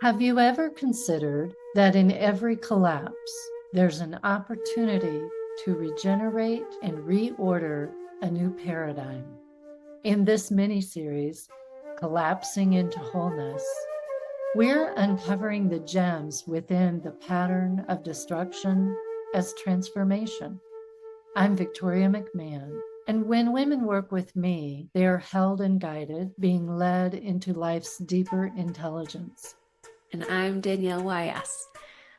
Have you ever considered that in every collapse, there's an opportunity to regenerate and reorder a new paradigm? In this mini series, Collapsing into Wholeness, we're uncovering the gems within the pattern of destruction as transformation. I'm Victoria McMahon, and when women work with me, they are held and guided, being led into life's deeper intelligence. And I'm Danielle YS.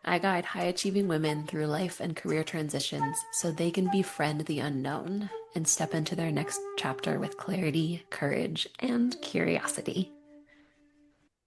I guide high achieving women through life and career transitions so they can befriend the unknown and step into their next chapter with clarity, courage, and curiosity.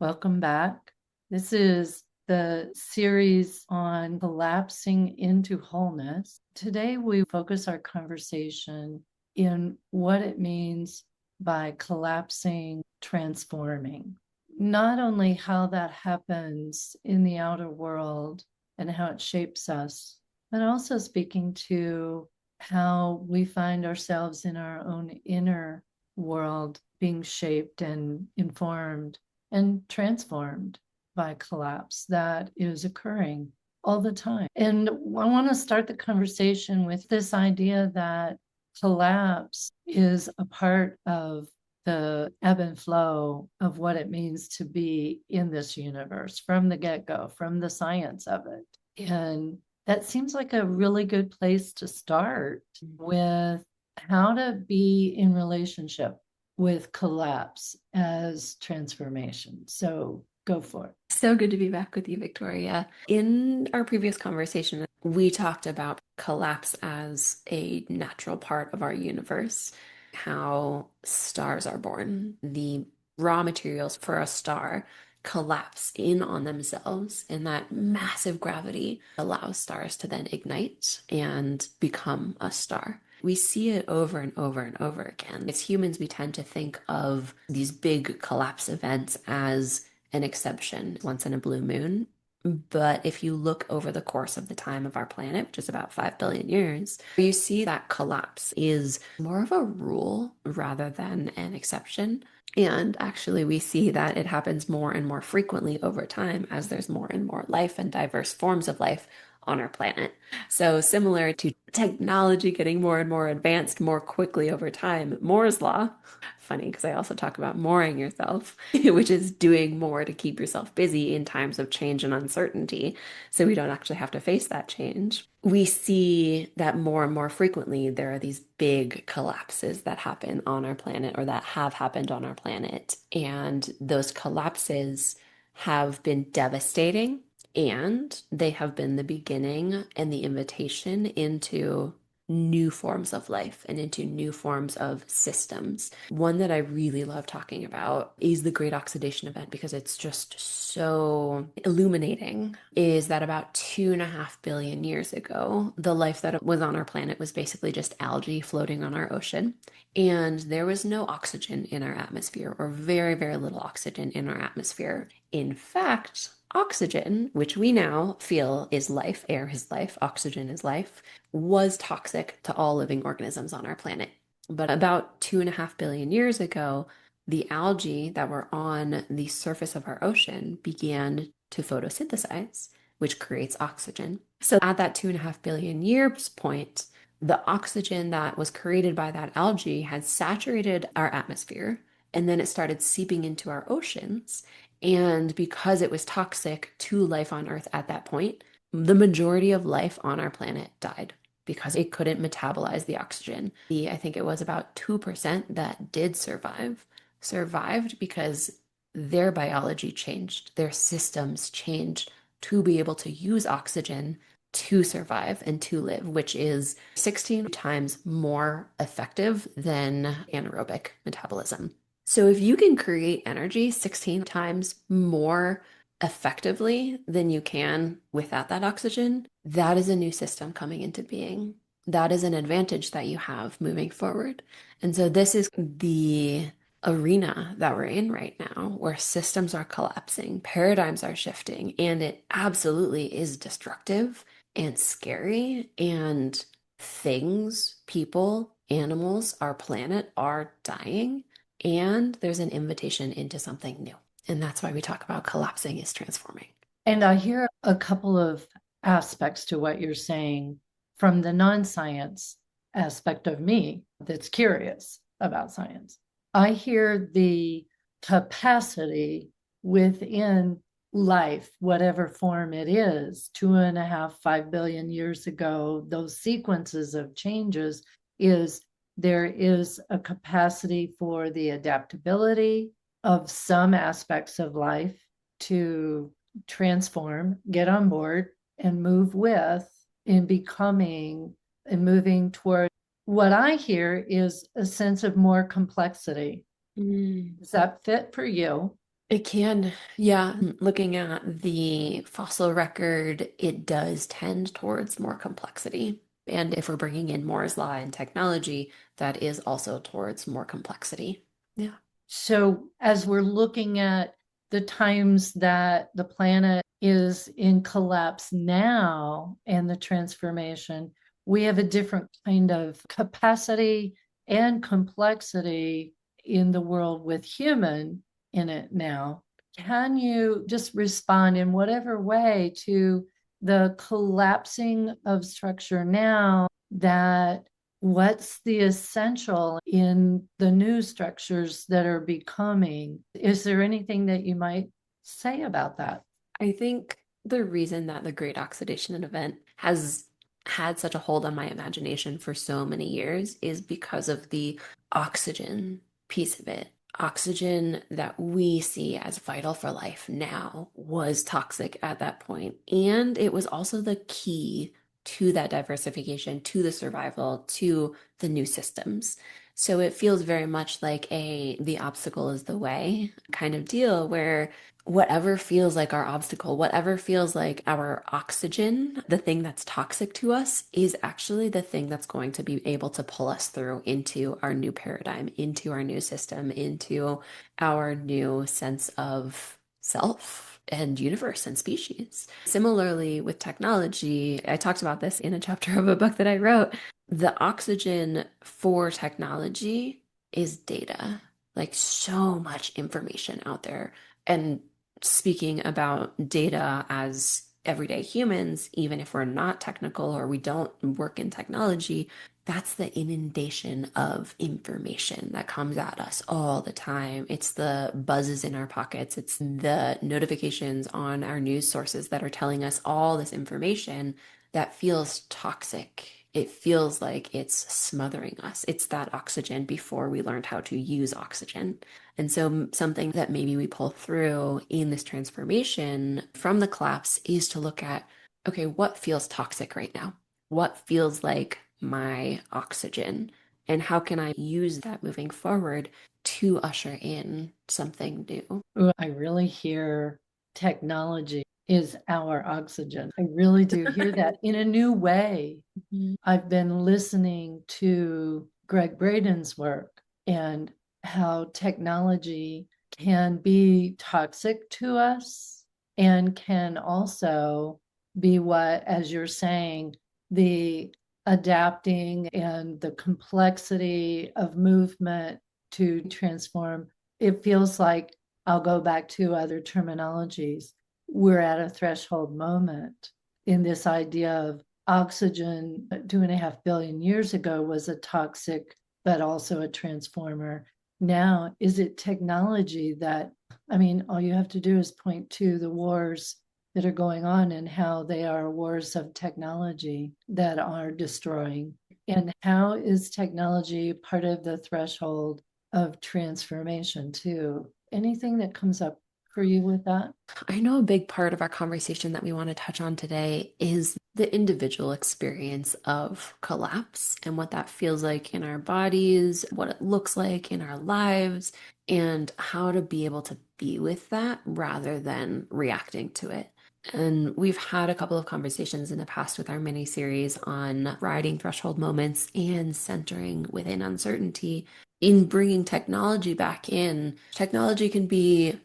Welcome back. This is the series on collapsing into wholeness. Today, we focus our conversation in what it means by collapsing, transforming. Not only how that happens in the outer world and how it shapes us, but also speaking to how we find ourselves in our own inner world being shaped and informed and transformed by collapse that is occurring all the time. And I want to start the conversation with this idea that collapse is a part of the ebb and flow of what it means to be in this universe from the get-go, from the science of it. And that seems like a really good place to start with how to be in relationship with collapse as transformation. So go for it. So good to be back with you, Victoria. In our previous conversation, we talked about collapse as a natural part of our universe, how stars are born. The raw materials for a star collapse in on themselves, and that massive gravity allows stars to then ignite and become a star. We see it over and over and over again. As humans, we tend to think of these big collapse events as an exception, once in a blue moon. But if you look over the course of the time of our planet, which is about 5 billion years, you see that collapse is more of a rule rather than an exception. And actually, we see that it happens more and more frequently over time as there's more and more life and diverse forms of life on our planet. So, similar to technology getting more and more advanced more quickly over time, Moore's Law, funny because I also talk about mooring yourself, which is doing more to keep yourself busy in times of change and uncertainty so we don't actually have to face that change. We see that more and more frequently there are these big collapses that happen on our planet or that have happened on our planet. And those collapses have been devastating, and they have been the beginning and the invitation into new forms of life and into new forms of systems. One that I really love talking about is the Great Oxidation Event because it's just so illuminating. Is that about 2.5 billion years ago, the life that was on our planet was basically just algae floating on our ocean. And there was no oxygen in our atmosphere, or very, very little oxygen in our atmosphere. In fact, oxygen, which we now feel is life, air is life, oxygen is life, was toxic to all living organisms on our planet. But about 2.5 billion years ago, the algae that were on the surface of our ocean began to photosynthesize, which creates oxygen. So at that 2.5 billion years point, the oxygen that was created by that algae had saturated our atmosphere, and then it started seeping into our oceans. And because it was toxic to life on Earth at that point, the majority of life on our planet died because it couldn't metabolize the oxygen. I think it was about 2% that did survived because their biology changed, their systems changed to be able to use oxygen to survive and to live, which is 16 times more effective than anaerobic metabolism. So if you can create energy 16 times more effectively than you can without that oxygen, that is a new system coming into being. That is an advantage that you have moving forward. And so this is the arena that we're in right now, where systems are collapsing, paradigms are shifting, and it absolutely is destructive and scary. And things, people, animals, our planet are dying. And there's an invitation into something new. And that's why we talk about collapsing is transforming. And I hear a couple of aspects to what you're saying from the non-science aspect of me that's curious about science. I hear the capacity within life, whatever form it is, 2.5, 5 billion years ago, those sequences of changes is there is a capacity for the adaptability of some aspects of life to transform, get on board, and move with in becoming and moving toward what I hear is a sense of more complexity. Mm. Does that fit for you? It can, yeah. Looking at the fossil record, it does tend towards more complexity. And if we're bringing in Moore's law and technology, that is also towards more complexity. Yeah. So, as we're looking at the times that the planet is in collapse now and the transformation, we have a different kind of capacity and complexity in the world with human in it now. Can you just respond in whatever way to the collapsing of structure now that what's the essential in the new structures that are becoming? Is there anything that you might say about that? I think the reason that the Great Oxidation Event has had such a hold on my imagination for so many years is because of the oxygen piece of it. Oxygen that we see as vital for life now was toxic at that point. And it was also the key to that diversification, to the survival, to the new systems. So it feels very much like a the obstacle is the way kind of deal where whatever feels like our obstacle, whatever feels like our oxygen, the thing that's toxic to us, is actually the thing that's going to be able to pull us through into our new paradigm, into our new system, into our new sense of self and universe and species. Similarly, with technology, I talked about this in a chapter of a book that I wrote. The oxygen for technology is data, like so much information out there. And speaking about data as everyday humans, even if we're not technical or we don't work in technology, that's the inundation of information that comes at us all the time. It's the buzzes in our pockets, it's the notifications on our news sources that are telling us all this information that feels toxic. It feels like it's smothering us. It's that oxygen before we learned how to use oxygen. And so, something that maybe we pull through in this transformation from the collapse is to look at okay, what feels toxic right now? What feels like my oxygen? And how can I use that moving forward to usher in something new? Ooh, I really hear technology is our oxygen. I really do hear that in a new way. Mhm. I've been listening to Greg Braden's work and how technology can be toxic to us and can also be what, as you're saying, the adapting and the complexity of movement to transform. It feels like I'll go back to other terminologies. We're at a threshold moment in this idea of oxygen 2.5 billion years ago was a toxic, but also a transformer. Now, is it technology that, I mean, all you have to do is point to the wars that are going on and how they are wars of technology that are destroying. And how is technology part of the threshold of transformation, too? Anything that comes up for you with that? I know a big part of our conversation that we want to touch on today is the individual experience of collapse and what that feels like in our bodies, what it looks like in our lives, and how to be able to be with that rather than reacting to it. And we've had a couple of conversations in the past with our mini series on riding threshold moments and centering within uncertainty. In bringing technology back in, technology can be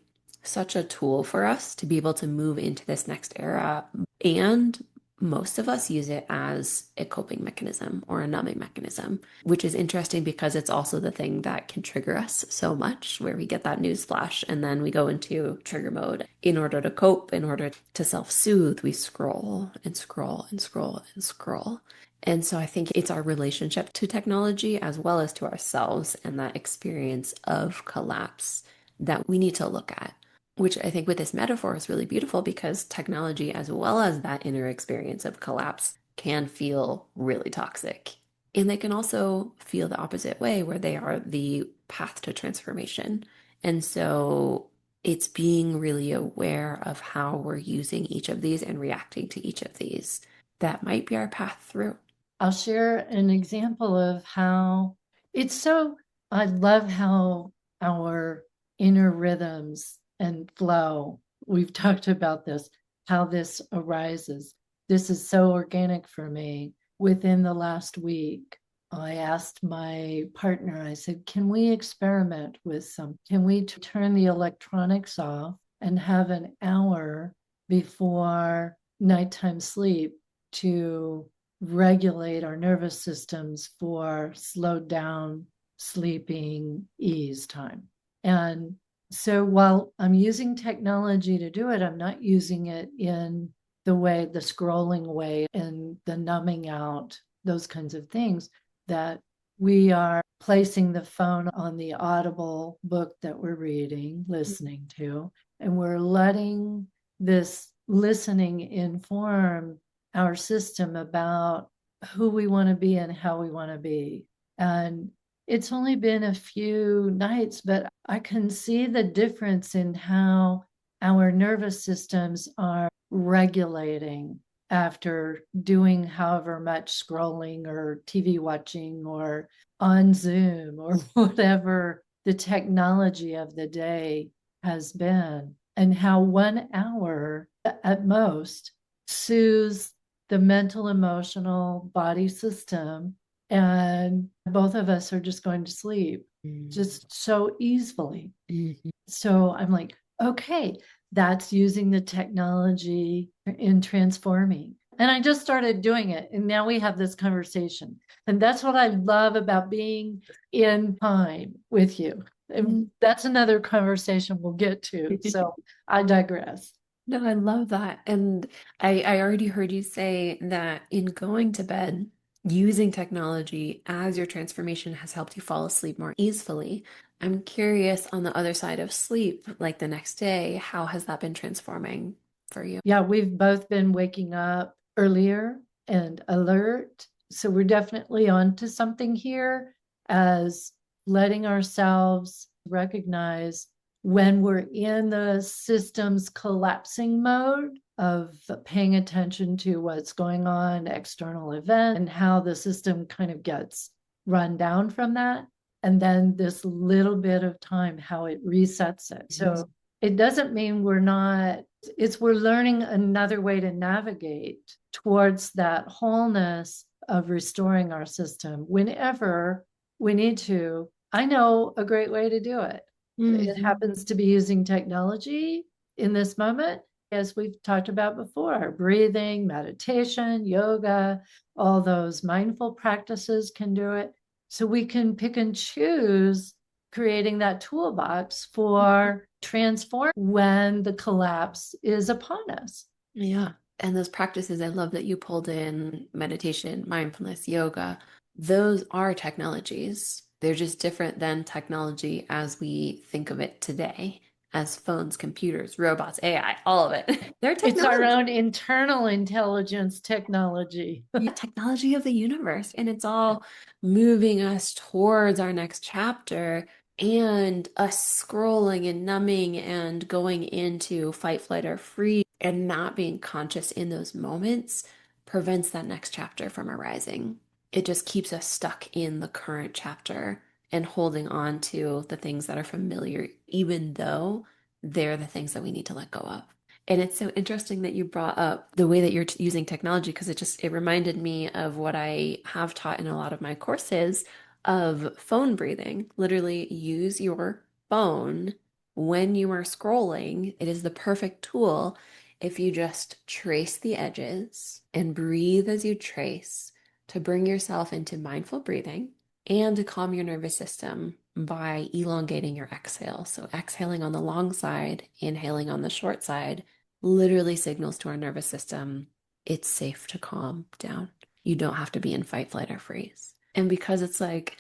such a tool for us to be able to move into this next era and most of us use it as a coping mechanism or a numbing mechanism, which is interesting because it's also the thing that can trigger us so much, where we get that news flash and then we go into trigger mode. In order to cope, in order to self-soothe, we scroll and scroll and scroll and scroll. And so I think it's our relationship to technology as well as to ourselves and that experience of collapse that we need to look at, which I think with this metaphor is really beautiful because technology, as well as that inner experience of collapse, can feel really toxic. And they can also feel the opposite way, where they are the path to transformation. And so it's being really aware of how we're using each of these and reacting to each of these. That might be our path through. I'll share an example of how it's so, I love how our inner rhythms and flow, we've talked about this, how this arises. This is so organic for me. Within the last week, I asked my partner, I said, can we experiment with some? Can we turn the electronics off and have an hour before nighttime sleep to regulate our nervous systems for slowed down sleeping ease time? And so while I'm using technology to do it, I'm not using it in the way, the scrolling way and the numbing out, those kinds of things, that we are placing the phone on the audible book that we're reading, listening to, and we're letting this listening inform our system about who we want to be and how we want to be. And it's only been a few nights, but I can see the difference in how our nervous systems are regulating after doing however much scrolling or TV watching or on Zoom or whatever the technology of the day has been, and how 1 hour at most soothes the mental, emotional, body system. And both of us are just going to sleep just so easily. Mhm. So I'm like, okay, that's using the technology in transforming. And I just started doing it. And now we have this conversation. And that's what I love about being in time with you. And that's another conversation we'll get to. So I digress. No, I love that. And I already heard you say that in going to bed, using technology as your transformation has helped you fall asleep more easily. I'm curious on the other side of sleep, like the next day, how has that been transforming for you? Yeah, we've both been waking up earlier and alert. So we're definitely on to something here, as letting ourselves recognize when we're in the system's collapsing mode of paying attention to what's going on, external event, and how the system kind of gets run down from that. And then this little bit of time, how it resets it. So it doesn't mean we're not, it's we're learning another way to navigate towards that wholeness of restoring our system whenever we need to. I know a great way to do it. It Mhm. happens to be using technology in this moment, as we've talked about before, breathing, meditation, yoga, all those mindful practices can do it. So we can pick and choose, creating that toolbox for transform when the collapse is upon us. Yeah. And those practices, I love that you pulled in meditation, mindfulness, yoga. Those are technologies. They're just different than technology as we think of it today, as phones, computers, robots, AI, all of it. They're It's our technology. own internal intelligence technology. Technology of the universe, and it's all moving us towards our next chapter, and us scrolling and numbing and going into fight, flight, or freeze and not being conscious in those moments prevents that next chapter from arising. It just keeps us stuck in the current chapter and holding on to the things that are familiar, even though they're the things that we need to let go of. And it's so interesting that you brought up the way that you're using technology, because it reminded me of what I have taught in a lot of my courses of phone breathing. Literally use your phone when you are scrolling. It is the perfect tool. if you just trace the edges and breathe as you trace to bring yourself into mindful breathing and to calm your nervous system by elongating your exhale. So, exhaling on the long side, inhaling on the short side, literally signals to our nervous system it's safe to calm down. You don't have to be in fight, flight, or freeze. And because it's like,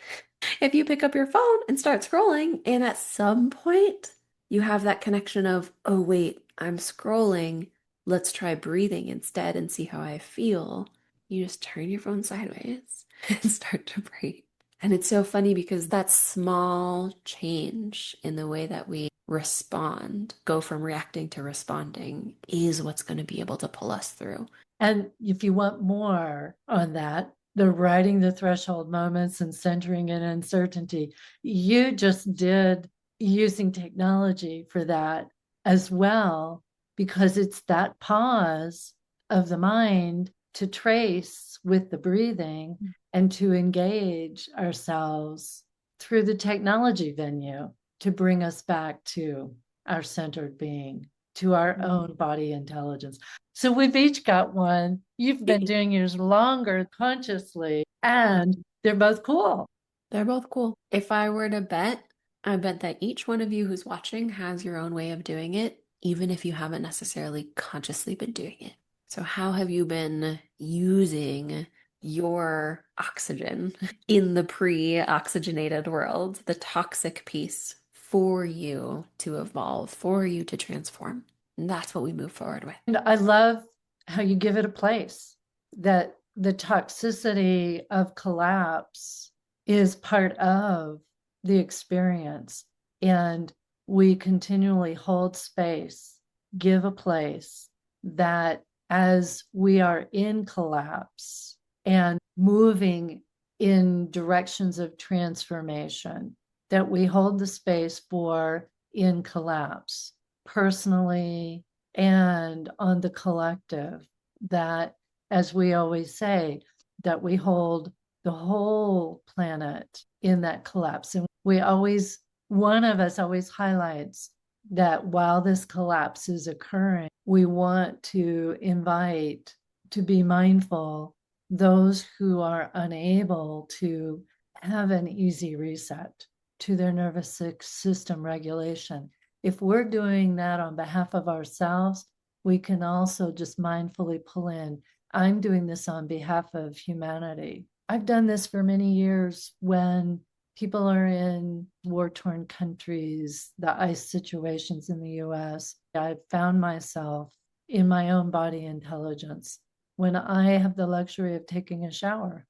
if you pick up your phone and start scrolling, and at some point you have that connection of, oh, wait, I'm scrolling. Let's try breathing instead and see how I feel. You just turn your phone sideways and start to breathe. And it's so funny because that small change in the way that we respond, go from reacting to responding, is what's going to be able to pull us through. And if you want more on that, the writing the threshold moments and centering in uncertainty, you just did using technology for that as well, because it's that pause of the mind to trace with the breathing and to engage ourselves through the technology venue to bring us back to our centered being, to our own body intelligence. So we've each got one. You've been doing yours longer consciously, and they're both cool. They're both cool. If I were to bet, I bet that each one of you who's watching has your own way of doing it, even if you haven't necessarily consciously been doing it. So, how have you been using your oxygen in the pre-oxygenated world, the toxic piece, for you to evolve, for you to transform? And that's what we move forward with. And I love how you give it a place, that the toxicity of collapse is part of the experience. And we continually hold space, give a place that as we are in collapse and moving in directions of transformation, that we hold the space for in collapse, personally and on the collective, that, as we always say, that we hold the whole planet in that collapse. And we always, one of us always highlights that while this collapse is occurring, we want to invite, to be mindful, those who are unable to have an easy reset to their nervous system regulation. If we're doing that on behalf of ourselves, we can also just mindfully pull in, I'm doing this on behalf of humanity. I've done this for many years when people are in war-torn countries, the ice situations in the US. I've found myself in my own body intelligence. When I have the luxury of taking a shower,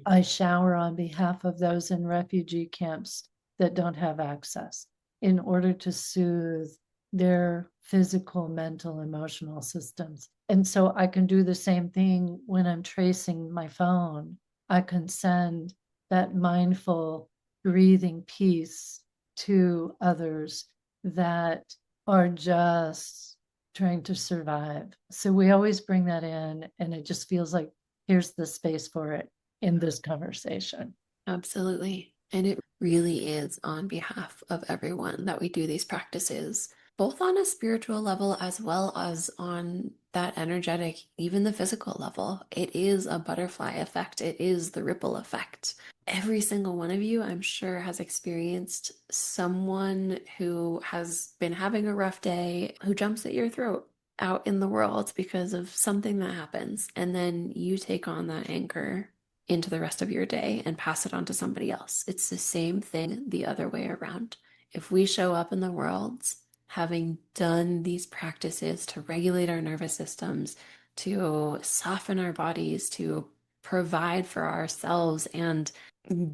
I shower on behalf of those in refugee camps that don't have access, in order to soothe their physical, mental, emotional systems. And so I can do the same thing when I'm tracing my phone. I can send that mindful breathing piece to others that are just trying to survive. So we always bring that in, and it just feels like here's the space for it in this conversation. Absolutely. And it really is on behalf of everyone that we do these practices, both on a spiritual level as well as on that energetic, even the physical level. It is a butterfly effect, it is the ripple effect. Every single one of you, I'm sure, has experienced someone who has been having a rough day who jumps at your throat out in the world because of something that happens. And then you take on that anchor into the rest of your day and pass it on to somebody else. It's the same thing the other way around. If we show up in the world having done these practices to regulate our nervous systems, to soften our bodies, to provide for ourselves, and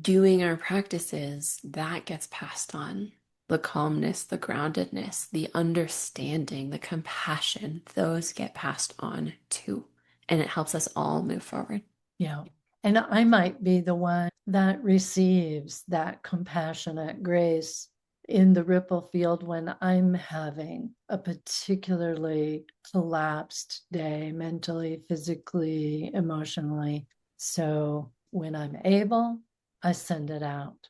doing our practices, that gets passed on. The calmness, the groundedness, the understanding, the compassion, those get passed on too. And it helps us all move forward. Yeah. And I might be the one that receives that compassionate grace in the ripple field when I'm having a particularly collapsed day, mentally, physically, emotionally. So when I'm able, I send it out.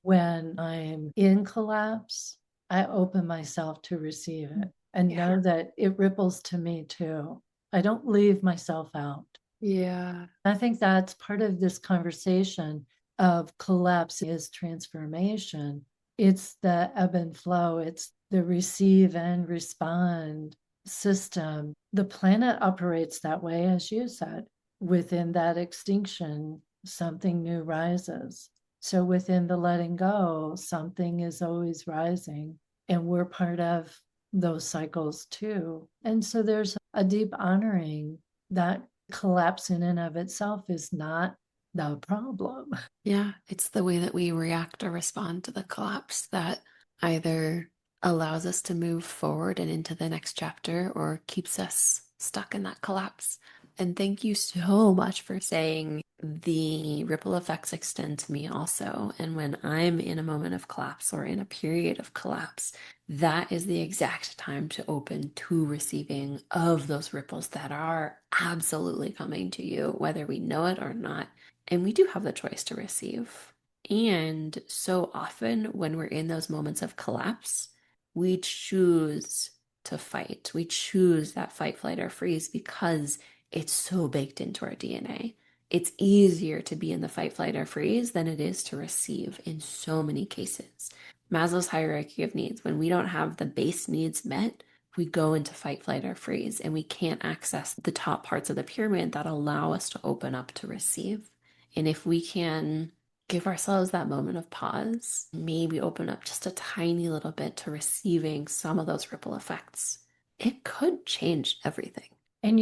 When I'm in collapse, I open myself to receive it. and Yeah. know that it ripples to me too. I don't leave myself out. Yeah. I think that's part of this conversation of collapse is transformation. It's the ebb and flow, it's the receive and respond system. The planet operates that way, as you said. Within that extinction, something new rises. So within the letting go, something is always rising. And we're part of those cycles too. And so there's a deep honoring that collapse in and of itself is not the problem. Yeah, it's the way that we react or respond to the collapse that either allows us to move forward and into the next chapter or keeps us stuck in that collapse. And thank you so much for saying the ripple effects extend to me also. And when I'm in a moment of collapse or in a period of collapse, that is the exact time to open to receiving of those ripples that are absolutely coming to you, whether we know it or not. And we do have the choice to receive. And so often when we're in those moments of collapse, we choose to fight. We choose that fight, flight, or freeze because it's so baked into our DNA. It's easier to be in the fight, flight, or freeze than it is to receive in so many cases. Maslow's hierarchy of needs, when we don't have the base needs met, we go into fight, flight, or freeze, and we can't access the top parts of the pyramid that allow us to open up to receive. And if we can give ourselves that moment of pause, maybe open up just a tiny little bit to receiving some of those ripple effects, it could change everything. And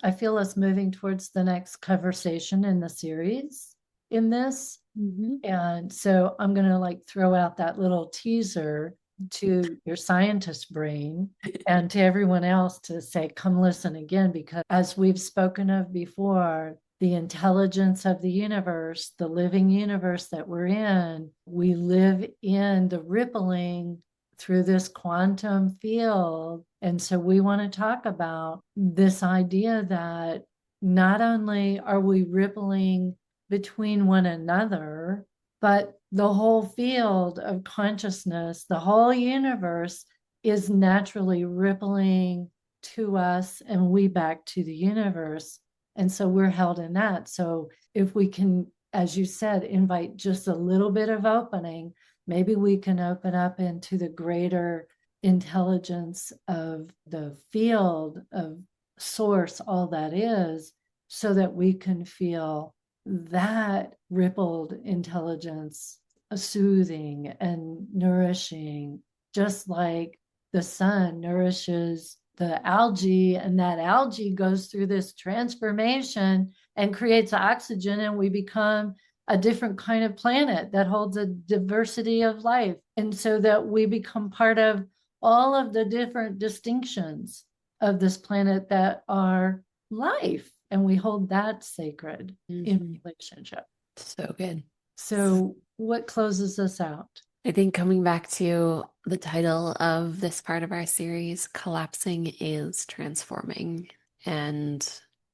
I feel us moving towards the next conversation in the series in this. Mm-hmm. And so I'm going to like throw out that little teaser to your scientist brain and to everyone else to say, come listen again, because as we've spoken of before, the intelligence of the universe, the living universe that we're in, we live in the rippling through this quantum field. And so we want to talk about this idea that not only are we rippling between one another, but the whole field of consciousness, the whole universe is naturally rippling to us and we back to the universe. And so we're held in that. So if we can, as you said, invite just a little bit of opening, maybe we can open up into the greater intelligence of the field of source, all that is, so that we can feel that rippled intelligence soothing and nourishing, just like the sun nourishes the algae, and that algae goes through this transformation and creates oxygen, and we become a different kind of planet that holds a diversity of life. And so that we become part of all of the different distinctions of this planet that are life. And we hold that sacred in Mm-hmm. relationship. So good. So, what closes us out? I think coming back to the title of this part of our series, collapsing is transforming, and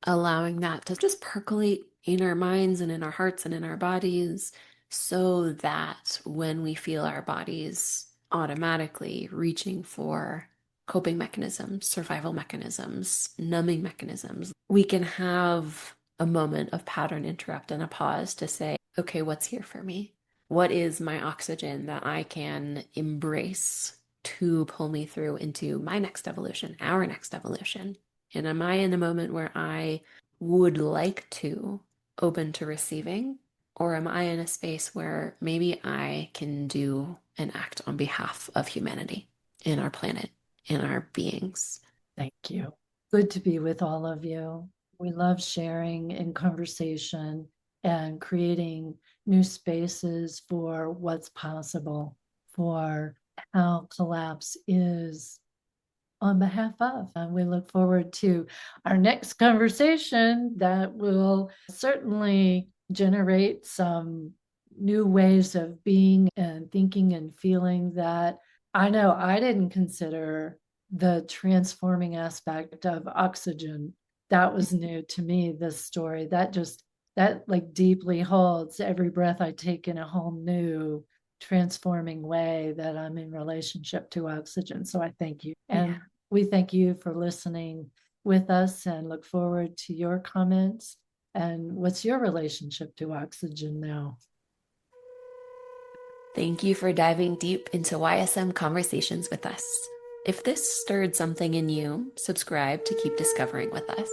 allowing that to just percolate in our minds and in our hearts and in our bodies so that when we feel our bodies automatically reaching for coping mechanisms, survival mechanisms, numbing mechanisms, we can have a moment of pattern interrupt and a pause to say, okay, what's here for me? What is my oxygen that I can embrace to pull me through into my next evolution, our next evolution? And am I in a moment where I would like to open to receiving? Or am I in a space where maybe I can do an act on behalf of humanity in our planet, in our beings? Thank you. Good to be with all of you. We love sharing in conversation and creating new spaces for what's possible, for how collapse is on behalf of. And we look forward to our next conversation that will certainly generate some new ways of being and thinking and feeling that I know I didn't consider the transforming aspect of oxygen. That was new to me, this story. That like deeply holds every breath I take in a whole new transforming way that I'm in relationship to oxygen. So I thank you. Yeah. And We thank you for listening with us and look forward to your comments. And what's your relationship to oxygen now? Thank you for diving deep into YSM conversations with us. If this stirred something in you, subscribe to keep discovering with us.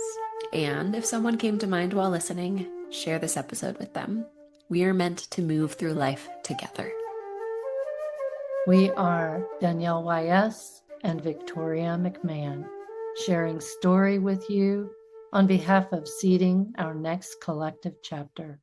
And if someone came to mind while listening, share this episode with them. We are meant to move through life together. We are Danielle YS and Victoria McMahon, sharing story with you on behalf of seeding our next collective chapter.